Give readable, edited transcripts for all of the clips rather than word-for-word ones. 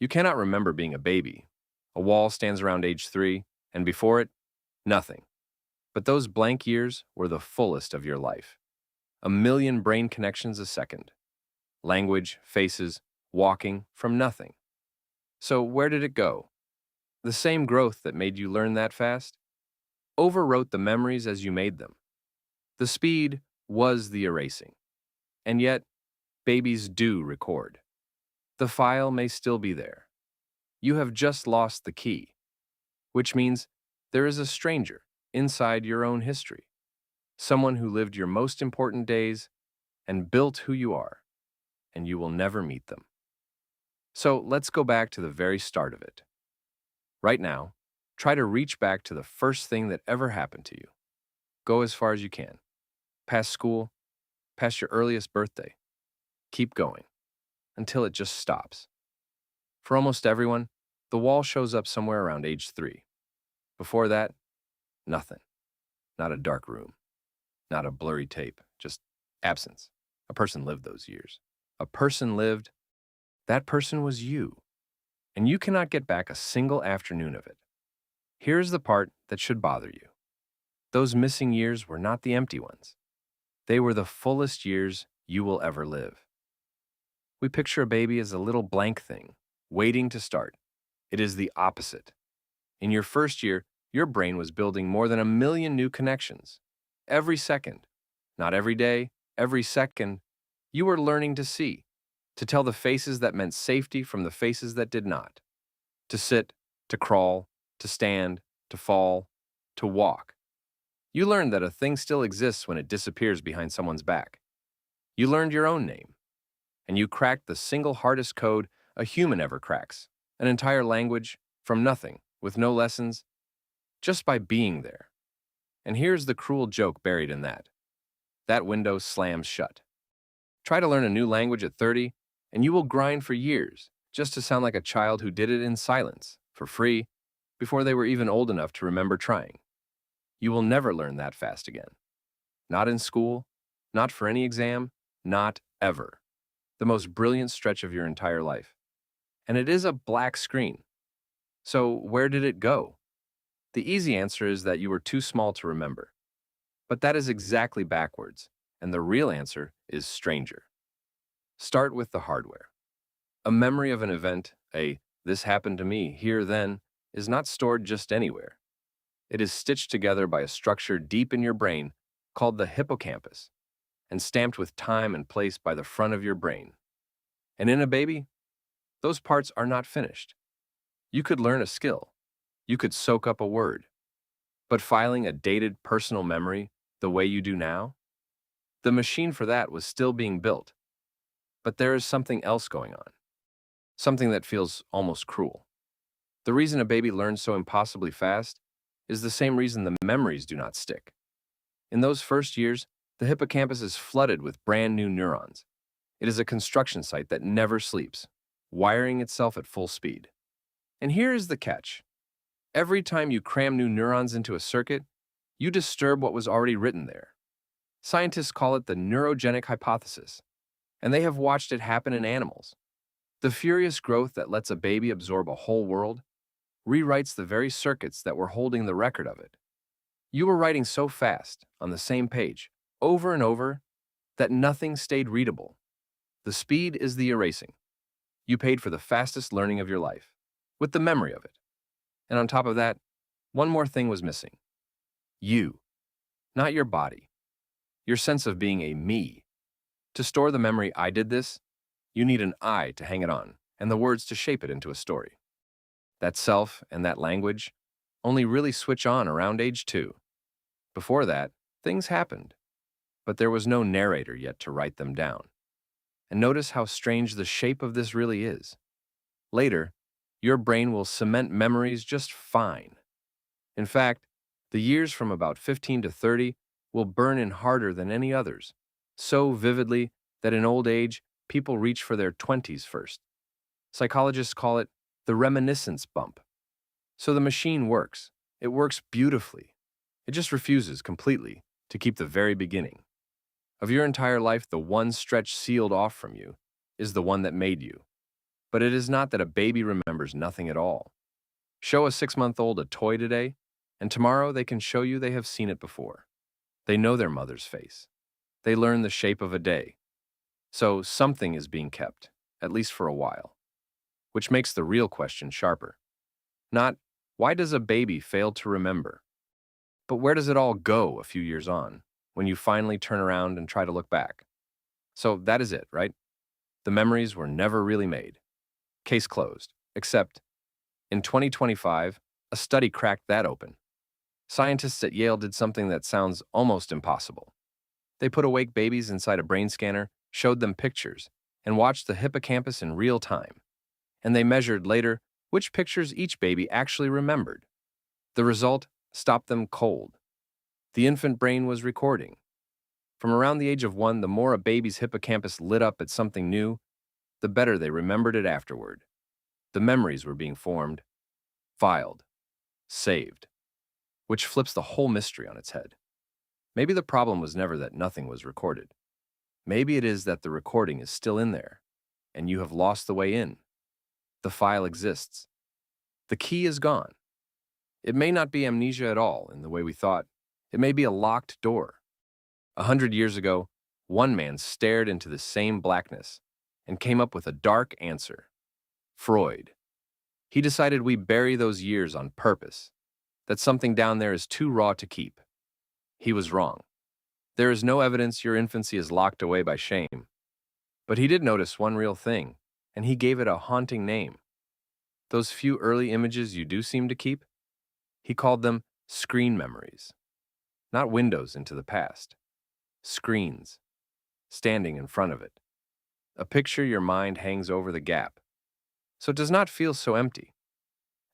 You cannot remember being a baby. A wall stands around age 3, and before it, nothing. But those blank years were the fullest of your life. A million brain connections a second. Language, faces, walking from nothing. So where did it go? The same growth that made you learn that fast? Overwrote the memories as you made them. The speed was the erasing. And yet, babies do record. The file may still be there. You have just lost the key, which means there is a stranger inside your own history, someone who lived your most important days and built who you are, and you will never meet them. So let's go back to the very start of it. Right now, try to reach back to the first thing that ever happened to you. Go as far as you can. Past school, past your earliest birthday. Keep going until it just stops. For almost everyone, the wall shows up somewhere around age 3. Before that, nothing. Not a dark room. Not a blurry tape. Just absence. A person lived those years. A person lived. That person was you. And you cannot get back a single afternoon of it. Here's the part that should bother you. Those missing years were not the empty ones. They were the fullest years you will ever live. We picture a baby as a little blank thing, waiting to start. It is the opposite. In your first year, your brain was building more than 1 million new connections. Every second, not every day, every second, you were learning to see, to tell the faces that meant safety from the faces that did not, to sit, to crawl, to stand, to fall, to walk. You learned that a thing still exists when it disappears behind someone's back. You learned your own name, and you cracked the single hardest code a human ever cracks, an entire language from nothing, with no lessons, just by being there. And here's the cruel joke buried in that. That window slams shut. Try to learn a new language at 30, and you will grind for years just to sound like a child who did it in silence, for free, before they were even old enough to remember trying. You will never learn that fast again. Not in school, not for any exam, not ever. The most brilliant stretch of your entire life. And it is a black screen. So where did it go? The easy answer is that you were too small to remember. But that is exactly backwards, and the real answer is stranger. Start with the hardware. A memory of an event, this happened to me, here then, is not stored just anywhere. It is stitched together by a structure deep in your brain called the hippocampus, and stamped with time and place by the front of your brain. And in a baby, those parts are not finished. You could learn a skill. You could soak up a word. But filing a dated personal memory the way you do now? The machine for that was still being built. But there is something else going on. Something that feels almost cruel. The reason a baby learns so impossibly fast is the same reason the memories do not stick. In those first years, the hippocampus is flooded with brand new neurons. It is a construction site that never sleeps, wiring itself at full speed. And here is the catch. Every time you cram new neurons into a circuit, you disturb what was already written there. Scientists call it the neurogenic hypothesis, and they have watched it happen in animals. The furious growth that lets a baby absorb a whole world rewrites the very circuits that were holding the record of it. You were writing so fast, on the same page, over and over, that nothing stayed readable. The speed is the erasing. You paid for the fastest learning of your life, with the memory of it. And on top of that, one more thing was missing. You, not your body. Your sense of being a me. To store the memory I did this, you need an I to hang it on, and the words to shape it into a story. That self and that language only really switch on around age 2. Before that, things happened, but there was no narrator yet to write them down. And notice how strange the shape of this really is. Later, your brain will cement memories just fine. In fact, the years from about 15 to 30 will burn in harder than any others, so vividly that in old age, people reach for their 20s first. Psychologists call it the reminiscence bump. So the machine works. It works beautifully. It just refuses completely to keep the very beginning. Of your entire life, the one stretch sealed off from you is the one that made you. But it is not that a baby remembers nothing at all. Show a 6-month-old a toy today, and tomorrow they can show you they have seen it before. They know their mother's face. They learn the shape of a day. So something is being kept, at least for a while. Which makes the real question sharper. Not, why does a baby fail to remember? But where does it all go a few years on, when you finally turn around and try to look back? So that is it, right? The memories were never really made. Case closed. Except, in 2025, a study cracked that open. Scientists at Yale did something that sounds almost impossible. They put awake babies inside a brain scanner, showed them pictures, and watched the hippocampus in real time. And they measured later which pictures each baby actually remembered. The result stopped them cold. The infant brain was recording. From around the age of 1, the more a baby's hippocampus lit up at something new, the better they remembered it afterward. The memories were being formed, filed, saved, which flips the whole mystery on its head. Maybe the problem was never that nothing was recorded. Maybe it is that the recording is still in there, and you have lost the way in. The file exists. The key is gone. It may not be amnesia at all in the way we thought. It may be a locked door. 100 years ago, one man stared into the same blackness and came up with a dark answer. Freud. He decided we bury those years on purpose, that something down there is too raw to keep. He was wrong. There is no evidence your infancy is locked away by shame. But he did notice one real thing, and he gave it a haunting name. Those few early images you do seem to keep, he called them screen memories. Not windows into the past. Screens, standing in front of it. A picture your mind hangs over the gap, so it does not feel so empty.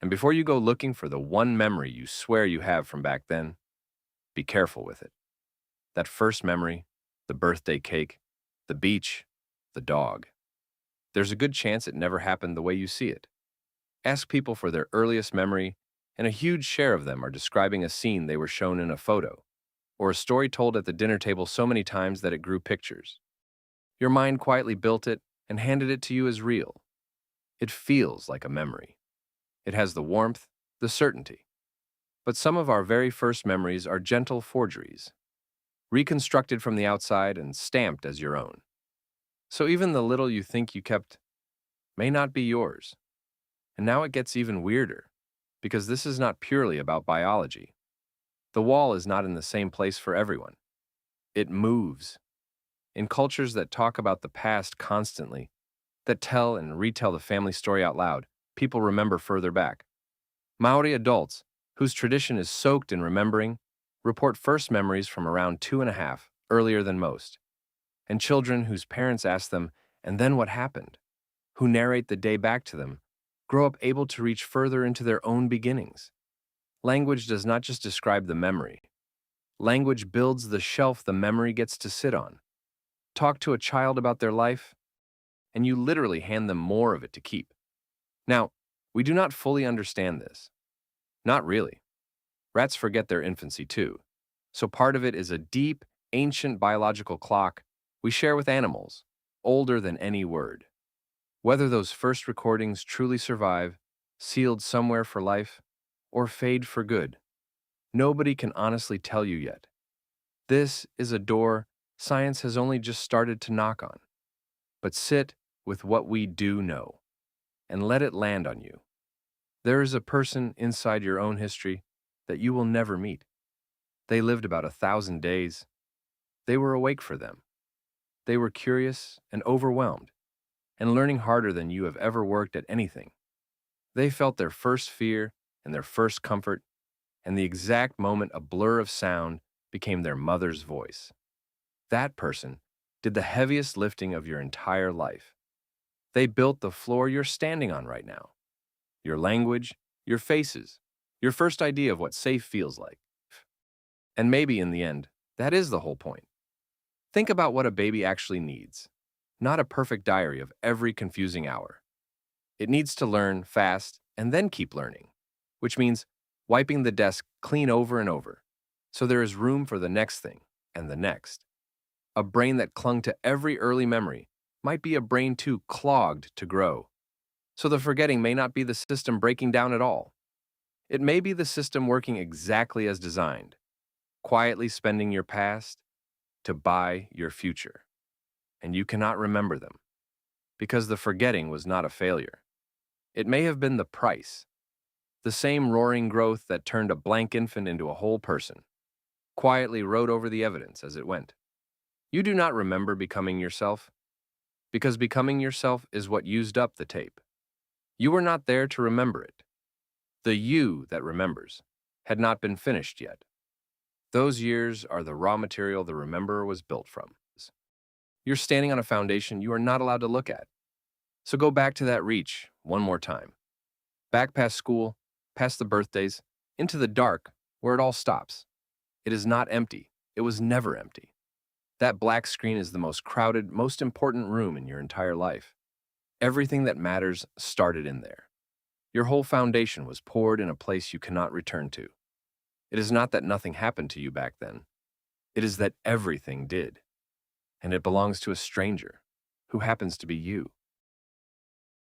And before you go looking for the one memory you swear you have from back then, be careful with it. That first memory, the birthday cake, the beach, the dog. There's a good chance it never happened the way you see it. Ask people for their earliest memory, and a huge share of them are describing a scene they were shown in a photo, or a story told at the dinner table so many times that it grew pictures. Your mind quietly built it and handed it to you as real. It feels like a memory. It has the warmth, the certainty. But some of our very first memories are gentle forgeries, reconstructed from the outside and stamped as your own. So even the little you think you kept may not be yours. And now it gets even weirder, because this is not purely about biology. The wall is not in the same place for everyone. It moves. In cultures that talk about the past constantly, that tell and retell the family story out loud, people remember further back. Maori adults, whose tradition is soaked in remembering, report first memories from around 2.5, earlier than most. And children whose parents ask them, "And then what happened?" who narrate the day back to them, grow up able to reach further into their own beginnings. Language does not just describe the memory. Language builds the shelf the memory gets to sit on. Talk to a child about their life, and you literally hand them more of it to keep. Now, we do not fully understand this. Not really. Rats forget their infancy too. So part of it is a deep, ancient biological clock we share with animals, older than any word. Whether those first recordings truly survive, sealed somewhere for life, or fade for good, nobody can honestly tell you yet. This is a door science has only just started to knock on. But sit with what we do know, and let it land on you. There is a person inside your own history that you will never meet. They lived about 1,000 days. They were awake for them. They were curious and overwhelmed, and learning harder than you have ever worked at anything. They felt their first fear and their first comfort, and the exact moment a blur of sound became their mother's voice. That person did the heaviest lifting of your entire life. They built the floor you're standing on right now. Your language, your faces, your first idea of what safe feels like. And maybe in the end, that is the whole point. Think about what a baby actually needs, not a perfect diary of every confusing hour. It needs to learn fast and then keep learning, which means wiping the desk clean over and over, so there is room for the next thing and the next. A brain that clung to every early memory might be a brain too clogged to grow. So the forgetting may not be the system breaking down at all. It may be the system working exactly as designed, quietly spending your past to buy your future. And you cannot remember them because the forgetting was not a failure. It may have been the price, the same roaring growth that turned a blank infant into a whole person, quietly wrote over the evidence as it went. You do not remember becoming yourself because becoming yourself is what used up the tape. You were not there to remember it. The you that remembers had not been finished yet. Those years are the raw material the rememberer was built from. You're standing on a foundation you are not allowed to look at. So go back to that reach one more time. Back past school, past the birthdays, into the dark where it all stops. It is not empty. It was never empty. That black screen is the most crowded, most important room in your entire life. Everything that matters started in there. Your whole foundation was poured in a place you cannot return to. It is not that nothing happened to you back then. It is that everything did. And it belongs to a stranger, who happens to be you.